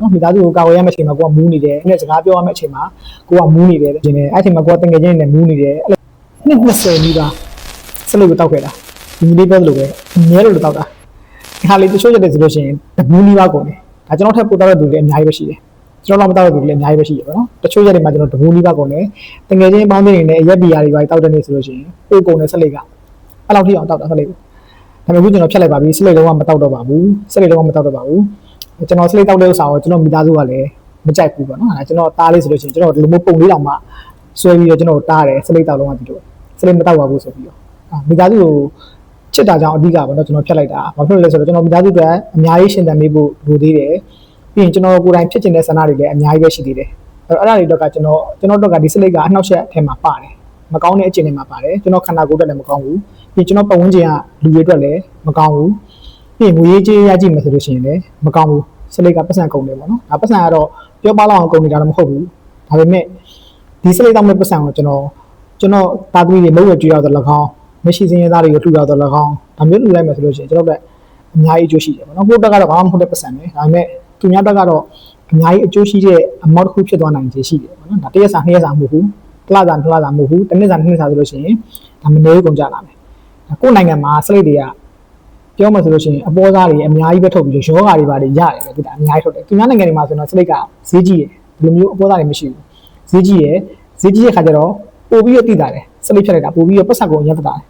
နော်မိသားစုကိုကာဝယ်ရမယ့်အချိန်မှာကိုကမူးနေတယ်အဲ့စကားပြောရမယ့်အချိန်မှာကိုကမူးနေတယ်ရှင်နေအဲ့အချိန်မှာကိုကတငယ်ချင်းနဲ့မူးနေတယ်အဲ့နှစ်20နီးပါးစလိတ်ကိုတောက်ခဲ့တာဒီလေးပဲလို့ပဲအများလို့တောက်တာခါလေးတချို့ရက်တဲ့ဆိုလို့ရှိရင်တမူးနီးပါးကုန်တယ်ဒါကျွန်တော်ထပ်ပို့တော့တဲ့သူတွေအများကြီးပဲရှိတယ်ကျွန်တော်တော့မတောက်တဲ့သူတွေလည်းအများကြီးပဲရှိရပါတော့တချို့ရက်တွေမှာကျွန်တော်တမူးနီးပါးကုန်တယ်တငယ်ချင်းပေါင်းတဲ့နေနဲ့ရက်ပီယာတွေပါတောက်တဲ့နေဆိုလို့ရှိရင်ပို့ကုန်တဲ့စလိတ်ကအဲ့လောက်ထိအောင်တောက်တာစလိတ်ကိုဒါပေမဲ့အခုကျွန်တော်ဖြတ်လိုက်ပါပြီစလိတ်လုံးဝမတောက်တော့ပါဘူးစလိတ်လုံးဝမတောက်တော့ပါဘူးကျွန်တော်စလိတ်တောက်တဲ့ဥစ္စာကိုကျွန်တော်မိသားစုကလည်းမကြိုက်ဘူးပေါ့နော်အဲကျွန်တော်တားလေးဆိုလို့ရှိရင်ကျွန်တော်ဒီလိုမျိုးပုံလေးတောင်မှဆွဲပြီးတော့ကျွန်တော်တားတယ်စလိတ်တောက်လုံးဝဒီလိုစလိတ်မတောက်ပါဘူးဆိုပြီးတော့မိသားစုကိုချစ်တာကြောင့်အဓိကပေါ့နော်ကျွန်တော်ဖြတ်လိုက်တာဘာဖြစ်လို့လဲဆိုတော့ကျွန်တော်မိသားစုတွေအများကြီးရှင်သန်ပေးဖို့လိုသေးတယ်ပြီးရင်ကျွန်တော်ကိုယ်တိုင်ဖြစ်ချင်တဲ့ဆန္ဒတွေလည်းအများကြီးပဲရှိသေးတယ်အဲ့ဒါတွေတော့ကကျွန်တော်တို့ကဒီစလိတ်ကအနှောက်အယှက်အထက်မှာပါတယ်မကောင်းတဲ့အကျင့်တွေမှာပါတယ်ကျွန်တော်ခန္ဓာကိုယ်အတွက်လည်းမကောင်းဘူးပြီးကျွန်တော်ပတ်ဝန်းကျင်ကလူတွေအတွက်လည်းမကောင်းဘူးပြီးငွေရေးကြေးရကြည့်မယ်ဆိုလို့ရှိရင်လည်းမကောင်းဘူးစလိတ်ကပတ်စံကုန်တယ်ပေါ့နော်ဒါပတ်စံကတော့ပြောပါလောက်အောင်ကုန်နေတာတော့မဟုတ်ဘူးဒါပေမဲ့ဒီစလိတ်တောက်မဲ့ပတ်စံကိုကျွန်တော်တာသမီတွေမဟုတ်ရကြည့်ရတော့၎င်းမရှိစင်းရသားတွေကိုထူရတော့၎င်းဒါမျိုးလူလိုက်မယ်ဆိုလို့ရှိရင်ကျွန်တော်တို့အများကြီးအကျိုးရှိတယ်ပေါ့နော်ဘုတ်တက်ကတော့ဘာမှမဟုတ်တဲ့ပတ်စံပဲဒါပေမဲ့သူများတက်ကတော့အများကြီးအကျိုးရှိတဲ့အမောက်တစ်ခုဖြစ်သွားနိုင်ခြေရှိတယ်ပေါ့နော်ဒါတစ်ရက်စာနှစ်ရက်စာမဟုတ်ဘူးတစ်လစာနှစ်လစာမဟုတ်ဘူးတစ်နှစ်စာနှစ်နှစ်စာဆိုလို့ရှိရင်ဒါမနေကုန်ကြလာမယ်ကိုယ်နိုင်ငံမှာစလိတ်တွေကပြောမှဆိုလို့ရှိရင်အပေါ်သားတွေအများကြီးပဲထုတ်ပြီးရောဂါတွေပါတယ်ရတယ်ပဲဒီကအများကြီးထုတ်တယ်သူများနိုင်ငံတွေမှာဆိုတော့စလိတ်ကဈေးကြီးတယ်ဒီလိုမျိုးအပေါ်သားတွေမရှိဘူးဈေးကြီးတဲ့ခါကျတော့ပို့ပြီးတော့တိတာတယ်စလိတ်ဖြတ်လိုက်တာပို့ပြီးတော့ပတ်စံကုန်ရက်တာတယ်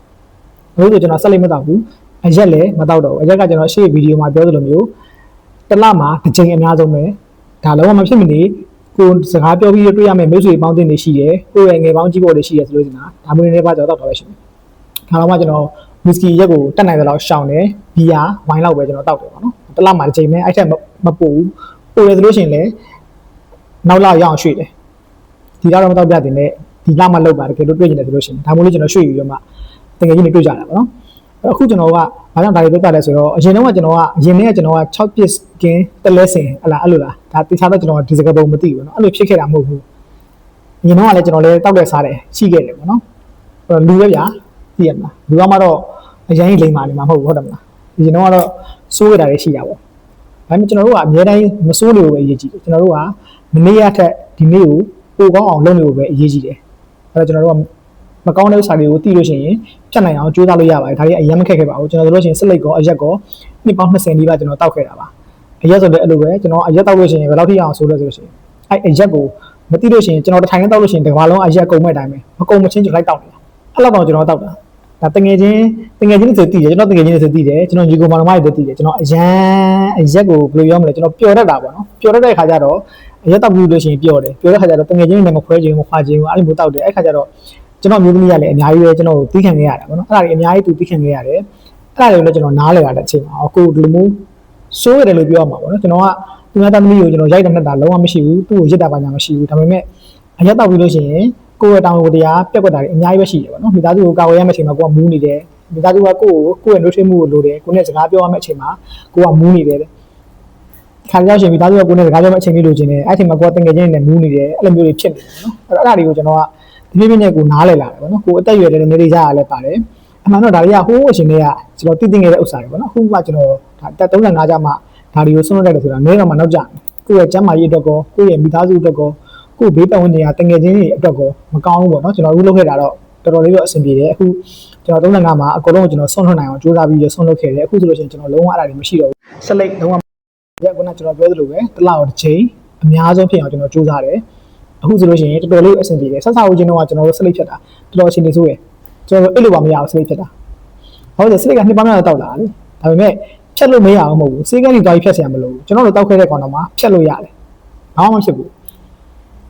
ဘယ်လိုကျွန်တော်စလိတ်မတောက်ဘူးအရက်လည်းမတောက်တော့ဘူးအရက်ကကျွန်တော်ရှေ့ဗီဒီယိုမှာပြောသလိုမျိုးတစ်လမှာတစ်ချိန်အများဆုံးပဲဒါလုံးဝမဖြစ်မနေကိုစကားပြောပြီးတွေ့ရမယ့်မိတ်ဆွေပေါင်းတင်တွေရှိတယ်ကိုယ့်ရဲ့ငယ်ပေါင်းကြီးပေါ်တွေရှိတယ်ဆိုလို့ရှိရင်ဒါမျိုးတွေပါကျွန်တော်တောက်တော့ပဲရှိတယ်ခါတော့မှကျွန်တော်ဝီစကီရက်ကိုတက်နိုင်တဲ့လောက်ရှောင်တယ်ဘီယာဝိုင်းလောက်ပဲကျွန်တော်တောက်တယ်ပေါ့နော်တစ်လမှာတစ်ချိန်ပဲအဲ့ထက်မပို့ဘူးပို့ရသလိုရှိရင်လည်းနောက်လရအောင်ရွှေ့တယ်ဒီတော့မတောက်ပြတင်နဲ့ဒီလမှလောက်ပါတကယ်လို့တွေ့နေတယ်ဆိုလို့ရှိရင်ဒါမျိုးလေးကျွန်တော်ရွှေ့ပြီးတော့မှတကယ်ကြီးနေတွေ့ကြတာပေါ့နော်အခုကျွန်တော်ကဘာကြောင့်ဒါတွေပြောပြလဲဆိုတော့အရင်ကကျွန်တော်က6 piece ကင်းတလဲစင်ဟလာအဲ့လိုလားဒါတခြားတော့ကျွန်တော်ဒီစကားပုံမသိဘူးเนาะအဲ့လိုဖြစ်ခဲ့တာမဟုတ်ဘူးအရင်ကလည်းကျွန်တော်လည်းတောက်တဲ့စားတယ်ရှိခဲ့တယ်ပေါ့နော်လူပဲဗျာသိရမလားလူကမှတော့အရင်လိမ္မာနေမှာမဟုတ်ဘူးဟုတ်တယ်မလားအရင်ကတော့စိုးရတာတွေရှိတာပေါ့ဒါပေမဲ့ကျွန်တော်တို့ကအများတိုင်းမစိုးလို့ပဲအရေးကြီးတယ်ကျွန်တော်တို့ကမနေ့ရက်ထက်ဒီနေ့ကိုပိုကောင်းအောင်လုပ်နေဖို့ပဲအရေးကြီးတယ်အဲ့တော့ကျွန်တော်တို့ကမကောင်းတဲ့ဥစ္စာတွေကိုသိလို့ရှိရင်ဖြတ်နိုင်အောင်ကြိုးစားလို့ရပါတယ်ဒါတွေအရင်မခက်ခဲ့ပါဘူးကျွန်တော်တို့လို့ရှိရင်စလိတ်ကောအရက်ကောနှစ်ပေါင်း20နီးပါးကျွန်တော်တောက်ခဲ့တာပါအရက်ဆိုတဲ့အဲ့လိုပဲကျွန်တော်အရက်တောက်လို့ရှိရင်ဘယ်လောက်ထိအောင်ဆိုလို့ဆိုလို့ရှိရင်အဲ့အရက်ကိုမသိလို့ရှိရင်ကျွန်တော်တစ်ထိုင်နဲ့တောက်လို့ရှိရင်ဒီဘာလုံးအရက်ကုန်မဲ့အတိုင်းပဲမကုန်မချင်းကျွန်တော်လိုက်တောက်နေတာအဲ့လောက်တော့ကျွန်တော်တောက်တာဒါတငယ်ချင်းဆိုတည်တယ်ကျွန်တော်တငယ်ချင်းဆိုတည်တယ်ကျွန်တော်ညီကိုမောင်နှမတွေတည်တယ်ကျွန်တော်အရက်ကိုဘယ်လိုပြောမလဲကျွန်တော်ပျော်တတ်တာပေါ့နော်ပျော်တတ်တဲ့ခါကျတော့အရက်တောက်ပြီးလို့ရှိရင်ပျော်တယ်ပျော်တဲ့ခါကျတော့တငယ်ချင်းတွေမခွဲခြင်းမခွာခြင်းအဲ့လိုမျိုးတောက်တယ်အဲ့ခါကျတော့ကျွန်တော်မျိုးသမီးကလည်းအများကြီးပဲကျွန်တော်ကိုတီးခံခဲ့ရတာပေါ့နော်အဲ့ဒါတွေအများကြီးသူတီးခံခဲ့ရတယ်အဲ့ဒါတွေကိုလည်းကျွန်တော်နားလည်ရတဲ့အချိန်မှာအခုဒီလိုမျိုးစိုးရတယ်လို့ပြောရမှာပေါ့နော်ကျွန်တော်ကသူများသမီးကိုကျွန်တော်ရိုက်တဲ့နဲ့တာလုံးဝမရှိဘူးသူ့ကိုရစ်တာပါညာမရှိဘူးဒါပေမဲ့အရက်တောက်ပြီးလို့ရှိရင်ကိုယ့်ရဲ့တောင်းကိုတရားပြက်ကွက်တာတွေအများကြီးပဲရှိတယ်ပေါ့နော်မိသားစုကိုကာဝယ်ရမယ့်အချိန်မှာကိုကမူးနေတယ်မိသားစုကကိုယ့်ရဲ့နှုတ်ထွေးမှုကိုလိုတယ်ကိုနဲ့စကားပြောရမယ့်အချိန်မှာကိုကမူးနေတယ်ခါကြောက်ရှင်မိသားစုကကိုနဲ့စကားပြောမယ့်အချိန်လေးလိုချင်တယ်အဲ့အချိန်မှာကိုကတငယ်ချင်းနဲ့မူးနေတယ်အဲ့လိုမျိုးတွေဖြစ်နေတယ်နော်အဲ့ဒါတွေကိုကျွန်တော်ကဒီပြည့်နဲ့ကိုနားလည်လာတယ်ပေါ့နော်ကိုအသက်အရွယ်တဲ့နေတွေရရလဲပါတယ်အမှန်တော့ဒါတွေကဟိုးအချိန်တွေကကျွန်တော်တည်တင်ခဲ့တဲ့ဥစ္စာတွေပေါ့နော်အခုမှကျွန်တော်ဒါတက်35ကျမှဒါတွေကိုဆုံးလုပ်တယ်ဆိုတာနဲတော့မှနောက်ကျကိုယ့်ရဲ့ကျန်းမာရေးအတွက်ကောကိုယ့်ရဲ့မိသားစုအတွက်ကောကိုယ့်ဘေးပတ်ဝန်းကျင်ကတငယ်ချင်းတွေအတွက်ကောမကောင်းဘူးပေါ့နော်ကျွန်တော်အခုလုပ်ခဲ့တာတော့တော်တော်လေးတော့အဆင်ပြေတယ်အခုကျွန်တော်35မှာအကုန်လုံးကိုကျွန်တော်ဆုံးလွှတ်နိုင်အောင်ကြိုးစားပြီးဆုံးလုပ်ခဲ့တယ်အခုဆိုလို့ရှိရင်ကျွန်တော်လုံးဝအဲ့ဒါတွေမရှိတော့ဘူးစလိတ်လုံးဝရက်ခုနကျွန်တော်ပြောသလိုပဲတစ်လောက်တစ်ချိန်အများဆုံးဖြစ်အောင်ကျွန်တော်ကြိုးစားတယ်အခုဆိုလို့ရှိရင်တော်တော်လေးအဆင်ပြေတယ်ဆက်စားဦးချင်းတော့ကျွန်တော်တို့စလိတ်ဖြတ်တာတော်တော်အချိန်နေဆိုးရယ်ကျွန်တော်အဲ့လိုပါမရအောင်စလိတ်ဖြတ်တာဟုတ်တယ်စလိတ်ကနှစ်ပေါင်းများတော့တောက်လာလေဒါပေမဲ့ဖြတ်လို့မရအောင်မဟုတ်ဘူးစေးကန်းကြီးသွားပြီးဖြတ်เสียမလို့ကျွန်တော်တို့တောက်ခဲ့တဲ့ကောင်တော့မှဖြတ်လို့ရတယ်ဘာမှမဖြစ်ဘူး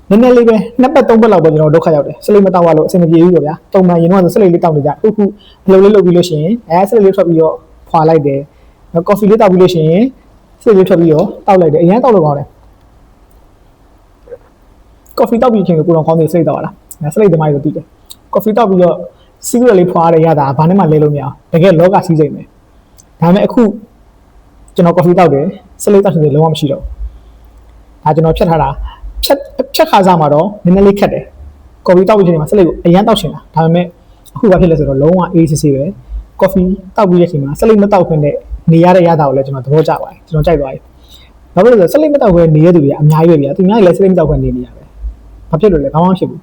နည်းနည်းလေးပဲနှစ်ပတ်သုံးပတ်လောက်ပဲကျွန်တော်ဒုက္ခရောက်တယ်စလိတ်မတောက်ရလို့အဆင်မပြေဘူးပေါ့ဗျာတုံမှန်ရင်တော့စလိတ်လေးတောက်နေကြအခုဘယ်လိုလေးလုပ်ပြီးလို့ရှိရင်စလိတ်လေးထွက်ပြီးတော့ဖွာလိုက်တယ်ကော်ဖီလေးတောက်ပြီးလို့ရှိရင်စလိတ်လေးထွက်ပြီးတော့တောက်လိုက်တယ်အရင်တောက်လို့ကောင်းတယ်ကော်ဖီတောက်ပြီးချင်းကိုတော့ကောင်းတယ်စလိတ်တောက်ရလားစလိတ်သမားတွေသိတယ်ကော်ဖီတောက်ပြီးတော့စီးပြီးတော့လေးဖွာရရတာဘာနဲ့မှလဲလို့မရအောင်တကယ်လောကစီးစိမ့်မယ်ဒါပေမဲ့အခုကျွန်တော်ကော်ဖီတောက်တယ်စလိတ်တောက်တယ်လုံးဝမရှိတော့ဒါကျွန်တော်ဖြတ်ထားတာဖြတ်ခါစားမှာတော့နည်းနည်းလေးခက်တယ်ကော်ဖီတောက်ပြီးချိန်မှာစလိတ်ကိုအရင်တောက်ချင်တာဒါပေမဲ့အခုဘာဖြစ်လဲဆိုတော့လုံးဝအေးဆေးဆေးပဲကော်ဖီတောက်ပြီးတဲ့ချိန်မှာစလိတ်မတောက်ခွင့်နဲ့နေရတဲ့ရတာကိုလည်းကျွန်တော်သဘောကျပါတယ်ကျွန်တော်ကြိုက်သွားပြီ ဘာဖြစ်လို့လဲဆက်လက်မတောက်ခွဲနေတဲ့သူတွေအများကြီးပဲဗျာသူများတွေလည်းဆက်လက်မတောက်ခွဲနေနေရပဲဘာဖြစ်လို့လဲဘာမှမဖြစ်ဘူး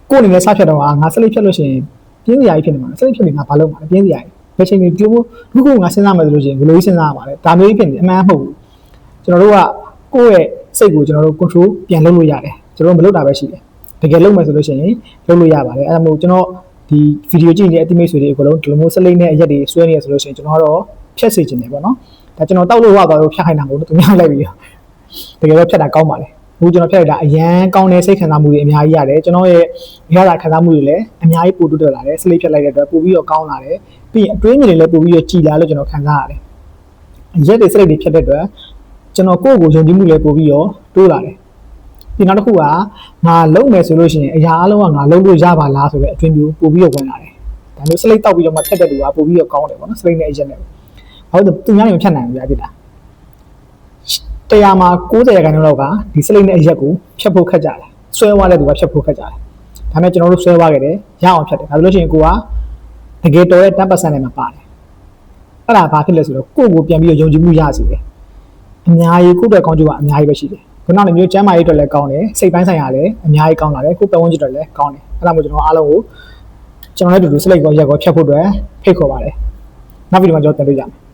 ကိုယ်အနေနဲ့စဖြတ်တော့ငါဆက်လက်ဖြတ်လို့ရှိရင်ပြင်းစရာကြီးဖြစ်နေမှာဆက်လက်ဖြတ်ပြီးငါဘာလုပ်မှာလဲပြင်းစရာကြီးဘယ်ချိန်ဒီလိုခုခုငါစဉ်းစားမယ်ဆိုလို့ရှိရင်ဘယ်လိုစဉ်းစားရမှာလဲဒါမျိုးကြီးဖြစ်နေအမှန်မဟုတ်ဘူးကျွန်တော်တို့ကကိုယ့်ရဲ့စိတ်ကိုကျွန်တော်တို့ control ပြန်လုပ်လို့ရတယ်ကျွန်တော်မလုပ်တာပဲရှိတယ်တကယ်လုပ်မယ်ဆိုလို့ရှိရင်လုပ်လို့ရပါတယ်အဲဒါမို့ကျွန်တော်ဒီဗီဒီယိုကြည့်နေတဲ့အတိမိတ်ဆွေတွေအကုန်လုံးဒီလိုမျိုးဆက်လက်နဲ့အရက်တွေဆွဲနေရဆိုလို့ရှိရင်ကျွန်တော်ကတော့ဖြတ်စေချင်တယ်ပေါ့နော်ဒါကျွန်တော်တောက်လို့ရသွားလို့ဖြတ်ခိုင်းတာမဟုတ်ဘူးသူများလိုက်ပြီးတကယ်တော့ဖြတ်တာကောင်းပါလေဘူးကျွန်တော်ဖြတ်လိုက်တာအရန်ကောင်းတဲ့စိတ်ခံစားမှုတွေအများကြီးရတယ်ကျွန်တော်ရဲ့ရတာခံစားမှုတွေလည်းအများကြီးပို့တက်လာတယ်စလိပ်ဖြတ်လိုက်တဲ့အတွက်ပို့ပြီးတော့ကောင်းလာတယ်ပြီးရင်အတွင်းမြင်တွေလည်းပို့ပြီးတော့ကြည်လာလို့ကျွန်တော်ခံစားရတယ်ရက်တွေစလိပ်တွေဖြတ်တဲ့အတွက်ကျွန်တော်ကိုယ့်ကိုယုံကြည်မှုလည်းပို့ပြီးတော့တိုးလာတယ်ဒီနောက်တစ်ခုကငါလုံးမယ်ဆိုလို့ရှိရင်အရာအလုံးကငါလုံးလို့ရပါလားဆိုတော့အတွင်းမျိုးပို့ပြီးတော့ဝင်လာတယ်ဒါမျိုးစလိပ်တောက်ပြီးတော့မှဖြတ်တဲ့လူကပို့ပြီးတော့ကောင်းတယ်ပေါ့နော်စလိပ်နဲ့အရက်နဲ့ဟုတ်တယ်သူများတွေမဖြတ်နိုင်ဘူးကြာဖြစ်တာတရားမှာ90ရာခိုင်နှုန်းလောက်ကဒီစလိပ်နဲ့အရက်ကိုဖြတ်ဖို့ခက်ကြတယ်ဆွဲသွားတဲ့သူကဖြတ်ဖို့ခက်ကြတယ်ဒါပေမဲ့ကျွန်တော်တို့ဆွဲသွားခဲ့တယ်ရအောင်ဖြတ်တယ်ဒါဆိုလို့ရှိရင်ကိုကတကယ်တော်တဲ့ 10% နဲ့မှာပါတယ်အဲ့ဒါဘာဖြစ်လဲဆိုတော့ကိုယ့်ကိုပြန်ပြီးတော့ယုံကြည်မှုရစီတယ်အများကြီးကိုယ့်အတွက်ကောင်းကျိုးကအများကြီးပဲရှိတယ်ခုနကမျိုးကျမ်းမာရေးအတွက်လည်းကောင်းတယ်စိတ်ပိုင်းဆိုင်ရာလည်းအများကြီးကောင်းလာတယ်ကိုယ်ပတ်ဝန်းကျင်အတွက်လည်းကောင်းတယ်အဲ့ဒါမို့ကျွန်တော်အားလုံးကိုကျွန်တော်လည်းတူတူစလိပ်ကောရက်ကောဖြတ်ဖို့အတွက်ဖိတ်ခေါ်ပါတယ်နောက်ဗီဒီယိုမှာကျွန်တော်ပြန်တွေ့ကြမယ်